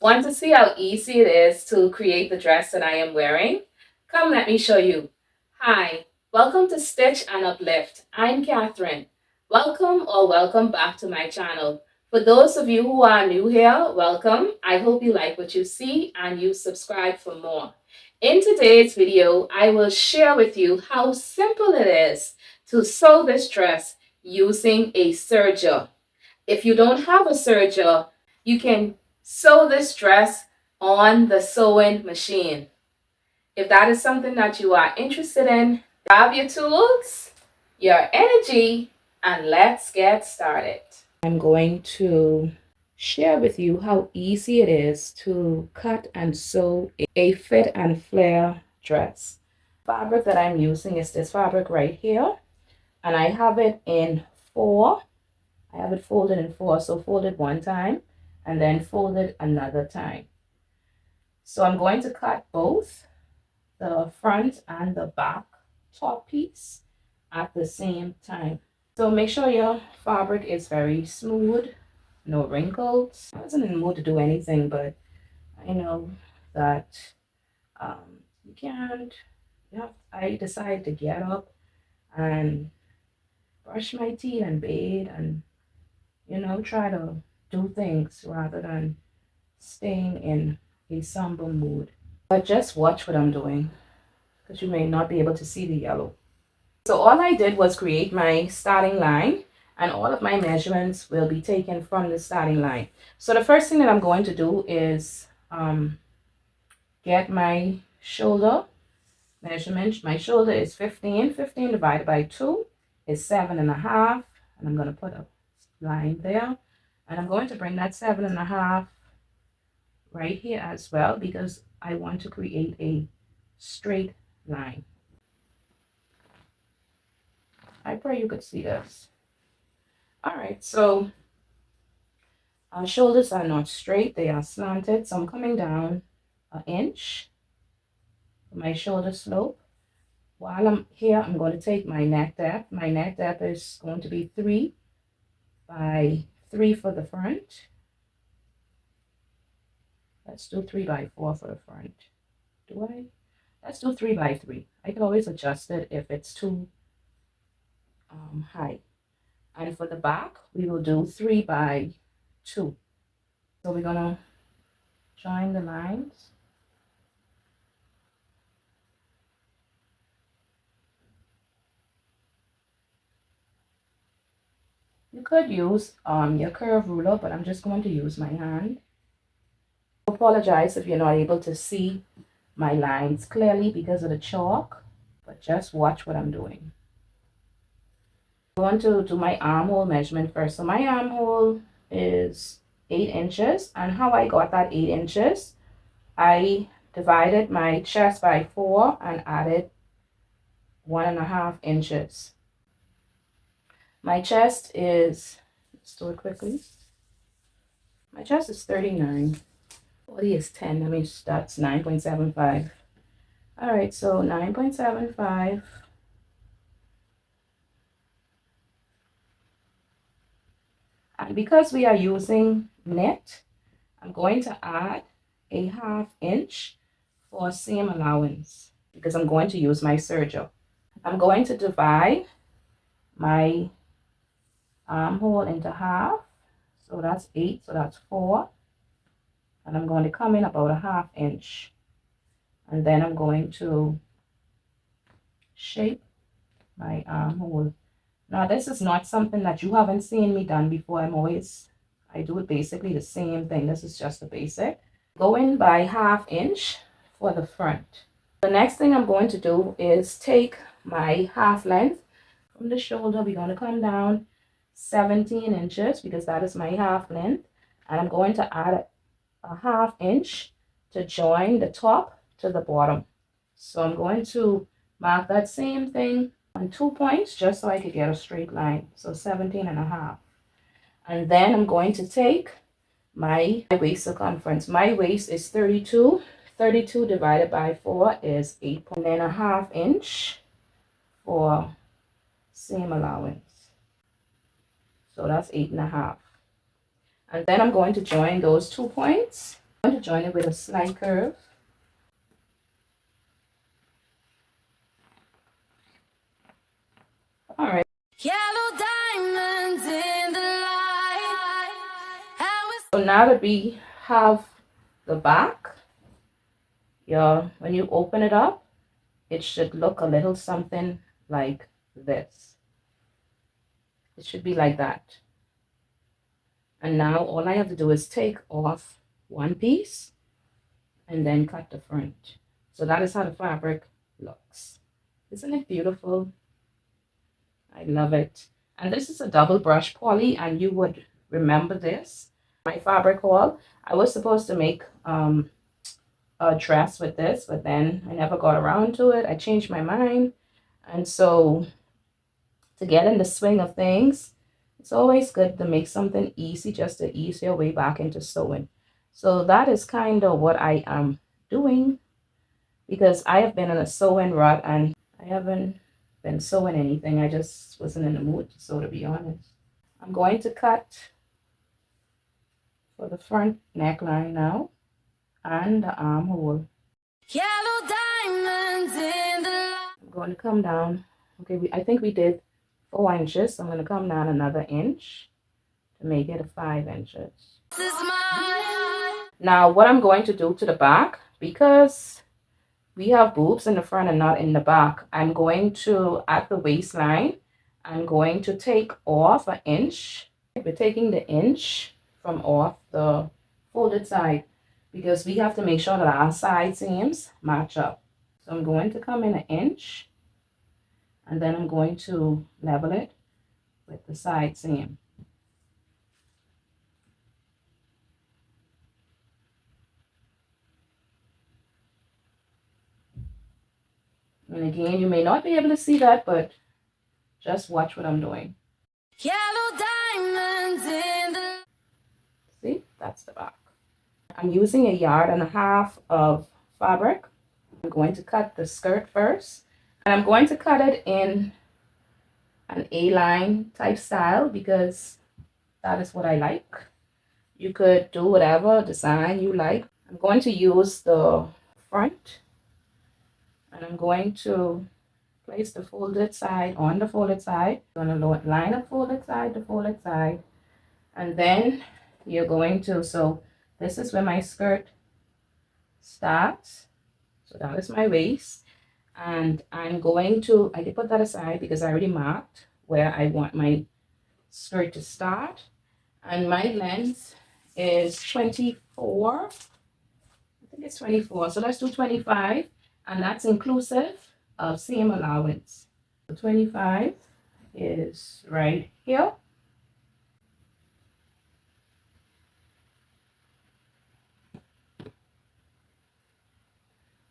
Want to see how easy it is to create the dress that I am wearing? Come, let me show you. Hi, welcome to Stitch and Uplift. I'm Catherine. Welcome back to my channel. For those of you who are new here, welcome. I hope you like what you see and you subscribe for more. In today's video, I will share with you how simple it is to sew this dress using a serger. If you don't have a serger, you can sew this dress on the sewing machine. If that is something that you are interested in, grab your tools, your energy, and let's get started. I'm going to share with you how easy it is to cut and sew a fit and flare dress. Fabric that I'm using is this fabric right here, and I have it in 4. I have it folded in 4, so folded one time and then folded another time. So I'm going to cut both the front and the back top piece at the same time. So make sure your fabric is very smooth, no wrinkles. I wasn't in the mood to do anything, but I know that you can't. I decided to get up and brush my teeth and bathe and try to do things rather than staying in a somber mood. But just watch what I'm doing because you may not be able to see the yellow. So all I did was create my starting line, and all of my measurements will be taken from the starting line. So the first thing that I'm going to do is get my shoulder measurement. My shoulder is 15. 15 divided by 2 is 7.5. And I'm going to put a line there. And I'm going to bring that 7.5 right here as well because I want to create a straight line. I pray you could see this. All right, so our shoulders are not straight, they are slanted. So I'm coming down an inch for my shoulder slope. While I'm here, I'm going to take my neck depth. My neck depth is going to be 3 by 3 for the front. Let's do 3 by 4 for the front. Let's do 3 by 3. I can always adjust it if it's too high. And for the back, we will do 3 by 2. So we're gonna join the lines. You could use your curve ruler, but I'm just going to use my hand. I apologize if you're not able to see my lines clearly because of the chalk, but just watch what I'm doing. I want to do my armhole measurement first. So my armhole is 8 inches, and how I got that 8 inches, I divided my chest by 4 and added 1.5 inches. My chest is, let's do it quickly. My chest is 39. 40 is 10. That means that's 9.75. All right, so 9.75. And because we are using knit, I'm going to add a 1/2 inch for seam allowance because I'm going to use my serger. I'm going to divide my armhole into half. So that's 8, so that's 4. And I'm going to come in about a 1/2 inch. And then I'm going to shape my armhole. Now this is not something that you haven't seen me done before. I do it basically the same thing. This is just the basic. Go in by 1/2 inch for the front. The next thing I'm going to do is take my half length from the shoulder. We're going to come down 17 inches because that is my half length. And I'm going to add a 1/2 inch to join the top to the bottom. So I'm going to mark that same thing on 2 points just so I could get a straight line. So 17.5. And then I'm going to take my waist circumference. My waist is 32. 32 divided by 4 is 8. And then a 1/2 inch for seam allowance. So that's 8.5. And then I'm going to join those 2 points I'm going to join it with a slight curve. All right. Yellow diamonds in the light. So now that we have the back, when you open it up, it should look a little something like this. It should be like that. And now all I have to do is take off one piece and then cut the front. So that is how the fabric looks. Isn't it beautiful? I love it. And this is a double brush poly, and you would remember this. My fabric haul, I was supposed to make a dress with this, but then I never got around to it. I changed my mind. And so to get in the swing of things, it's always good to make something easy just to ease your way back into sewing. So that is kind of what I am doing, because I have been in a sewing rut and I haven't been sewing anything. I just wasn't in the mood to sew, to be honest. I'm going to cut for the front neckline now and the armhole. Yellow diamonds in the light. I'm going to come down. Okay, I think we did 4 inches. So I'm going to come down another inch to make it a 5 inches. This is now what I'm going to do to the back, because we have boobs in the front and not in the back, I'm going to, at the waistline, I'm going to take off an inch. We're taking the inch from off the folded side, because we have to make sure that our side seams match up. So I'm going to come in an inch, and then I'm going to level it with the side seam. And again, you may not be able to see that, but just watch what I'm doing. Yellow diamonds in the... See, that's the back. I'm using 1.5 yards of fabric. I'm going to cut the skirt first, and I'm going to cut it in an A-line type style because that is what I like. You could do whatever design you like. I'm going to use the front, and I'm going to place the folded side on the folded side. I'm going to line up folded side to folded side, and then you're going to, so this is where my skirt starts. So that is my waist, and I'm going to, I can put that aside because I already marked where I want my skirt to start, and my length is 24. I think it's 24, so let's do 25, and that's inclusive of seam allowance. So 25 is right here.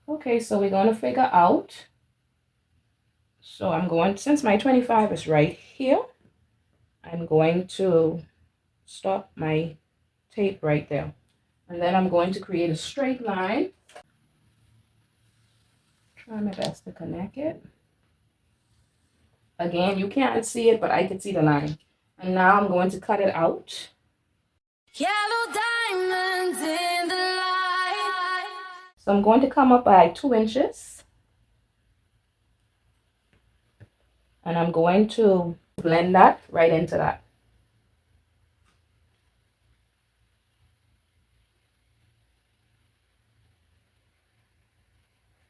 Okay, so we're going to figure out. So I'm going, since my 25 is right here, I'm going to stop my tape right there. And then I'm going to create a straight line. Try my best to connect it. Again, you can't see it, but I can see the line. And now I'm going to cut it out. Yellow diamonds in the light. So I'm going to come up by 2 inches. And I'm going to blend that right into that.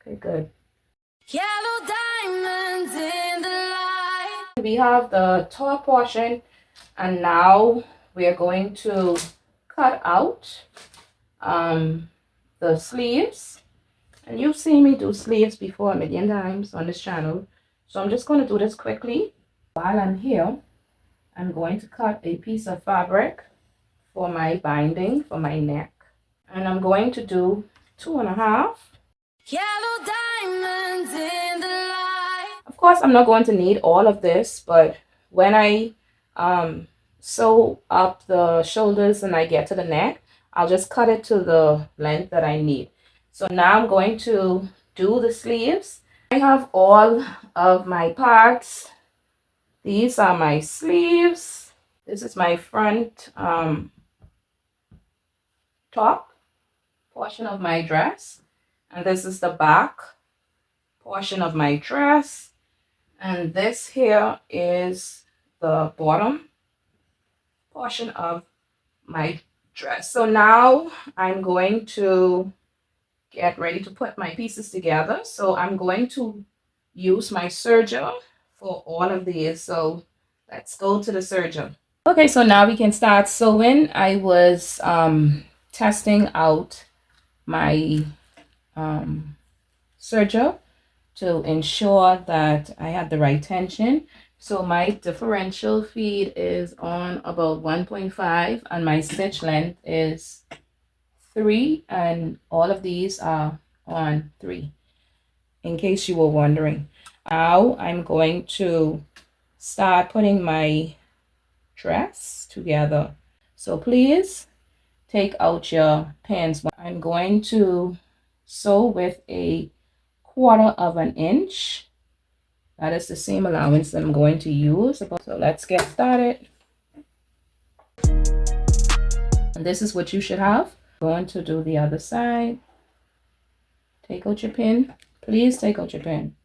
Okay, good. Yellow diamonds in the light. We have the top portion, and now we are going to cut out the sleeves. And you've seen me do sleeves before a million times on this channel, so I'm just going to do this quickly. While I'm here, I'm going to cut a piece of fabric for my binding for my neck, and I'm going to do 2.5. Yellow diamonds in the light. Of course, I'm not going to need all of this, but when I sew up the shoulders and I get to the neck, I'll just cut it to the length that I need. So now I'm going to do the sleeves. I have all of my parts. These are my sleeves. This is my front top. portion of my dress, and this is the back portion of my dress, and this here is the bottom portion of my dress. So now I'm going to get ready to put my pieces together. So I'm going to use my serger for all of these. So let's go to the serger. Okay, so now we can start sewing. I was testing out my serger to ensure that I had the right tension. So my differential feed is on about 1.5 and my stitch length is 3, and all of these are on 3, in case you were wondering. Now I'm going to start putting my dress together. So please take out your pins. I'm going to sew with a 1/4 of an inch. That is the same allowance that I'm going to use. So let's get started. And this is what you should have. Going to do the other side. Take out your pin. Please take out your pin,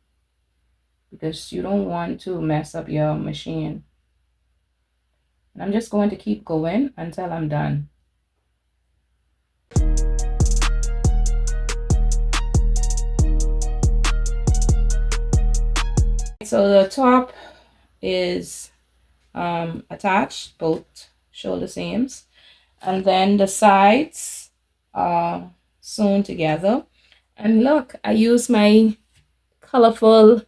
because you don't want to mess up your machine. And I'm just going to keep going until I'm done. So the top is attached, both shoulder seams, and then the sides are sewn together. And look, I use my colorful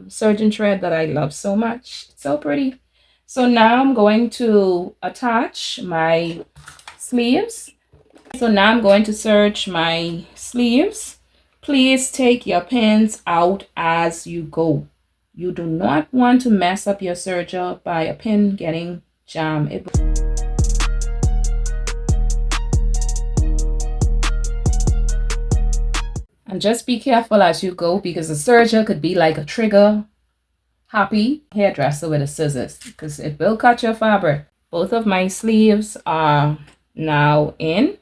serging thread that I love so much. It's so pretty. So now I'm going to attach my sleeves. So now I'm going to serge my sleeves. Please take your pins out as you go. You do not want to mess up your serger by a pin getting jammed. And just be careful as you go, because the serger could be like a trigger happy hairdresser with a scissors, because it will cut your fabric. Both of my sleeves are now in.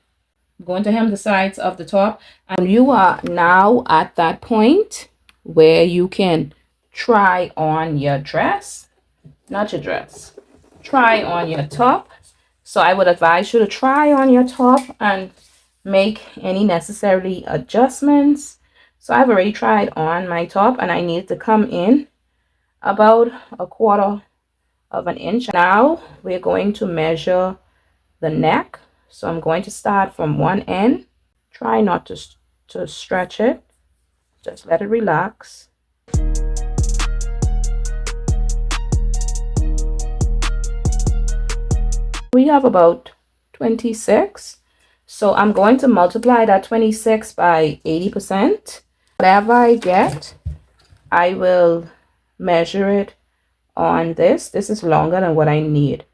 I'm going to hem the sides of the top, and you are now at that point where you can try on your dress, not your dress, try on your top. So I would advise you to try on your top and make any necessary adjustments. So I've already tried on my top, and I need to come in about a 1/4 of an inch. Now we're going to measure the neck. So I'm going to start from one end. Try not to stretch it. Just let it relax. We have about 26. So I'm going to multiply that 26 by 80%. Whatever I get, I will measure it on this. This is longer than what I need.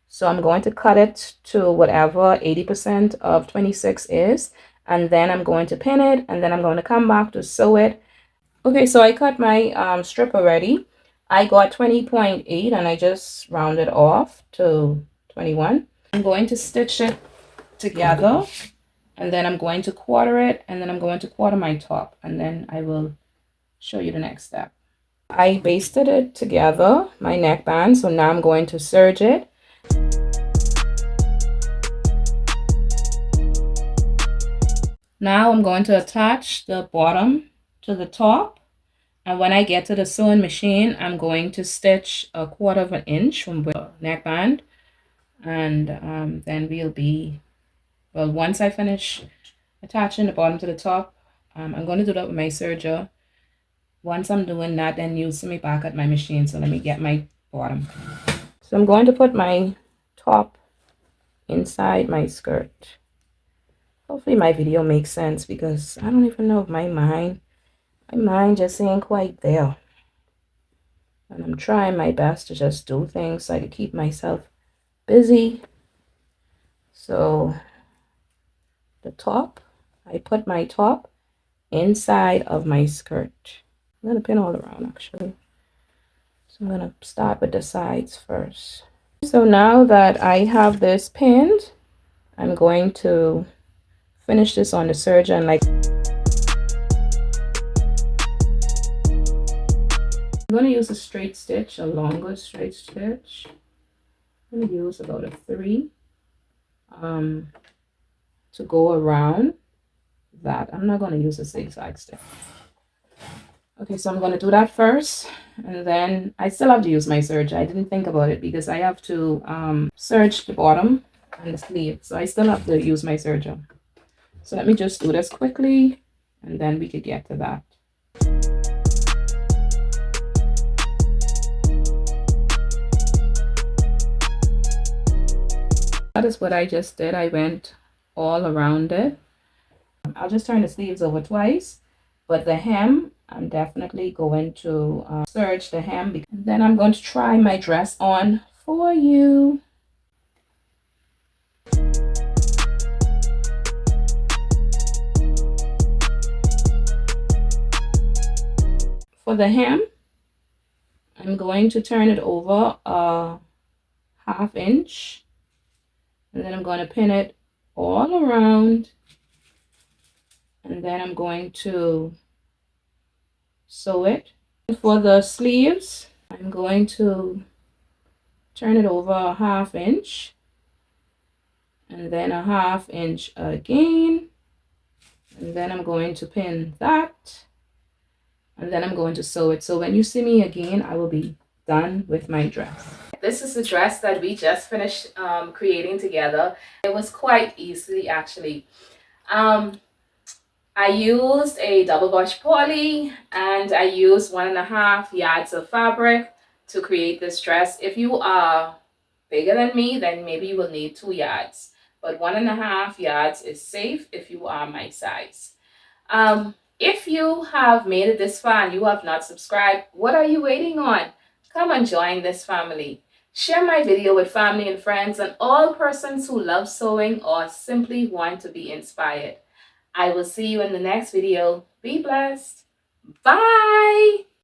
So I'm going to cut it to whatever 80% of 26 is. And then I'm going to pin it. And then I'm going to come back to sew it. Okay, so I cut my strip already. I got 20.8 and I just rounded off to 21. I'm going to stitch it together, and then I'm going to 1/4 it, and then I'm going to 1/4 my top, and then I will show you the next step. I basted it together, my neckband, so now I'm going to serge it. Now I'm going to attach the bottom to the top, and when I get to the sewing machine, I'm going to stitch a 1/4 of an inch from the neckband, and then we'll be, well, once I finish attaching the bottom to the top, I'm going to do that with my serger. Once I'm doing that, then you'll see me back at my machine. So let me get my bottom. So I'm going to put my top inside my skirt. Hopefully my video makes sense, because I don't even know if my mind just ain't quite there. And I'm trying my best to just do things so I can keep myself busy. So the top, I put my top inside of my skirt. I'm going to pin all around actually. So I'm going to start with the sides first. So now that I have this pinned, I'm going to finish this on the serger and like I'm going to use a straight stitch, a longer straight stitch. I'm going to use about a 3 to go around that. I'm not going to use a zigzag stitch. Okay, so I'm going to do that first, and then I still have to use my serger. I didn't think about it because I have to serge the bottom and the sleeve, so I still have to use my serger. So let me just do this quickly, and then we could get to that. That is what I just did. I went all around it. I'll just turn the sleeves over twice, but the hem, I'm definitely going to serge the hem. And then I'm going to try my dress on for you. For the hem, I'm going to turn it over a 1/2 inch, and then I'm going to pin it all around, and then I'm going to sew it. For the sleeves, I'm going to turn it over a 1/2 inch, and then a 1/2 inch again, and then I'm going to pin that, and then I'm going to sew it. So when you see me again, I will be done with my dress. This is the dress that we just finished creating together. It was quite easy, actually. I used a double wash poly, and I used 1.5 yards of fabric to create this dress. If you are bigger than me, then maybe you will need 2 yards, but 1.5 yards is safe if you are my size. If you have made it this far and you have not subscribed, what are you waiting on? Come and join this family. Share my video with family and friends and all persons who love sewing or simply want to be inspired. I will see you in the next video. Be blessed. Bye.